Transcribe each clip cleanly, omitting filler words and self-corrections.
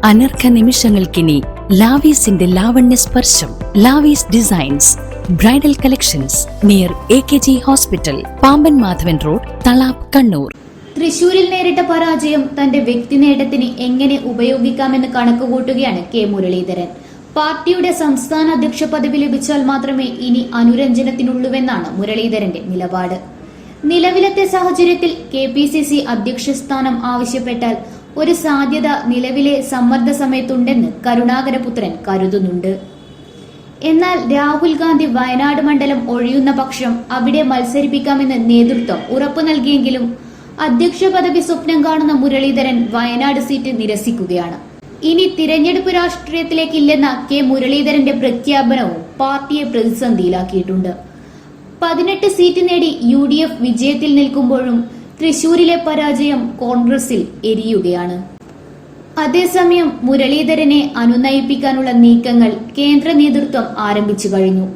അനർഘ നിമിഷങ്ങൾക്കിനി ലാവീസിന്റെ ലാവണ്യ സ്പർശം. Lavees designs bridal collections near AKG hospital, Pamban Madhavan road, Thalap, Kannur. തൃശൂരിൽ നേരിട്ട പരാജയം തന്റെ വ്യക്തി നേട്ടത്തിന് എങ്ങനെ ഉപയോഗിക്കാമെന്ന് കണക്കുകൂട്ടുകയാണ് കെ മുരളീധരൻ. പാർട്ടിയുടെ സംസ്ഥാന അധ്യക്ഷ പദവി ലഭിച്ചാൽ മാത്രമേ ഇനി അനുരഞ്ജനത്തിനുള്ളൂവെന്നാണ് മുരളീധരന്റെ നിലപാട്. നിലവിലത്തെ സാഹചര്യത്തിൽ KPCC അധ്യക്ഷ സ്ഥാനം ആവശ്യപ്പെട്ടാൽ ഒരു സാധ്യത നിലവിലെ സമ്മർദ്ദ സമയത്തുണ്ടെന്ന് കരുണാകരപുത്രൻ കരുതുന്നുണ്ട്. എന്നാൽ രാഹുൽ ഗാന്ധി വയനാട് മണ്ഡലം ഒഴിയുന്ന പക്ഷം അവിടെ മത്സരിപ്പിക്കാമെന്ന് നേതൃത്വം ഉറപ്പു നൽകിയെങ്കിലും അധ്യക്ഷ പദവി സ്വപ്നം കാണുന്ന മുരളീധരൻ വയനാട് സീറ്റ് നിരസിക്കുകയാണ്. ഇനി തിരഞ്ഞെടുപ്പ് രാഷ്ട്രീയത്തിലേക്കില്ലെന്ന കെ മുരളീധരന്റെ പ്രഖ്യാപനവും പാർട്ടിയെ പ്രതിസന്ധിയിലാക്കിയിട്ടുണ്ട്. 18 സീറ്റ് നേടി UDF വിജയത്തിൽ നിൽക്കുമ്പോഴും തൃശൂരിലെ പരാജയം കോൺഗ്രസിൽ എരിയുകയാണ്. അതേസമയം മുരളീധരനെ അനുനയിപ്പിക്കാനുള്ള നീക്കങ്ങൾ കേന്ദ്ര നേതൃത്വം ആരംഭിച്ചു കഴിഞ്ഞു.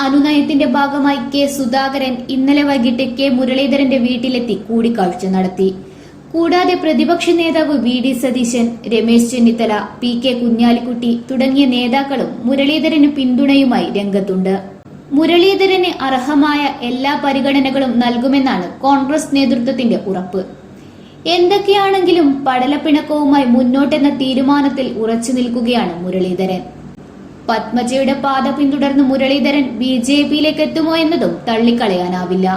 അനുനയത്തിന്റെ ഭാഗമായി കെ സുധാകരൻ ഇന്നലെ വൈകിട്ട് കെ മുരളീധരന്റെ വീട്ടിലെത്തി കൂടിക്കാഴ്ച നടത്തി. കൂടാതെ പ്രതിപക്ഷ നേതാവ് VD സതീശൻ, രമേശ് ചെന്നിത്തല, PK കുഞ്ഞാലിക്കുട്ടി തുടങ്ങിയ നേതാക്കളും മുരളീധരന് പിന്തുണയുമായി രംഗത്തുണ്ട്. മുരളീധരന് അർഹമായ എല്ലാ പരിഗണനകളും നൽകുമെന്നാണ് കോൺഗ്രസ് നേതൃത്വത്തിന്റെ ഉറപ്പ്. എന്തൊക്കെയാണെങ്കിലും പടലപ്പിണക്കവുമായി മുന്നോട്ടെന്ന തീരുമാനത്തിൽ ഉറച്ചു നിൽക്കുകയാണ് മുരളീധരൻ. പത്മജയുടെ പാത പിന്തുടർന്ന് മുരളീധരൻ BJPയിലേക്ക് എത്തുമോ എന്നതും തള്ളിക്കളയാനാവില്ല.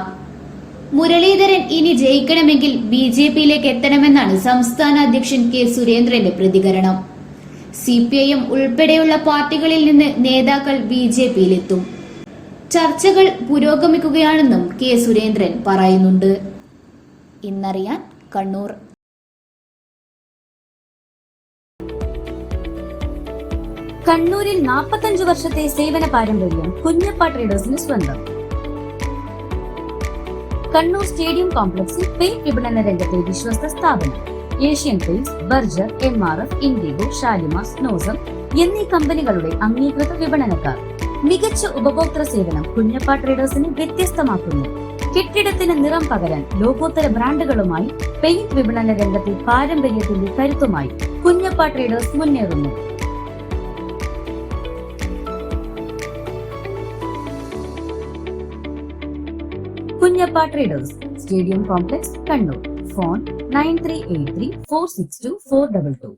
മുരളീധരൻ ഇനി ജയിക്കണമെങ്കിൽ BJPയിലേക്ക് എത്തണമെന്നാണ് സംസ്ഥാന അധ്യക്ഷൻ കെ സുരേന്ദ്രന്റെ പ്രതികരണം. CPIM ഉൾപ്പെടെയുള്ള പാർട്ടികളിൽ നിന്ന് നേതാക്കൾ BJPയിലെത്തും. ചർച്ചകൾ പുരോഗമിക്കുകയാണെന്നും കെ സുരേന്ദ്രൻ പറയുന്നുണ്ട്. ഇന്നറിയാൻ കണ്ണൂർ. കണ്ണൂരിൽ 45 വർഷത്തെ സേവന പാരമ്പര്യം കുഞ്ഞപ്പ ട്രേഡേഴ്സിന് സ്വന്തം. കണ്ണൂർ സ്റ്റേഡിയം കോംപ്ലക്സിൽ പെയിന്റ് വിപണന രംഗത്തെ വിശ്വസ്ത സ്ഥാപനം. Asian paints, Berger, MRF, Indigo, Shalimar, Snowcem എന്നീ കമ്പനികളുടെ അംഗീകൃത വിപണനക്കാർ. മികച്ച ഉപഭോക്തൃ സേവനം കുഞ്ഞപ്പ ട്രേഡേഴ്സിനെ വ്യത്യസ്തമാക്കുന്നു. കെട്ടിടത്തിന് നിറം പകരാൻ ലോകോത്തര ബ്രാൻഡുകളുമായി പെയിന്റ് വിപണന രംഗത്തെ പാരമ്പര്യത്തിന്റെ കരുത്തുമായി കുഞ്ഞപ്പ ട്രേഡേഴ്സ് മുന്നേറുന്നു. Kunjappa traders, stadium complex, Kannur. Phone 9383 462 422.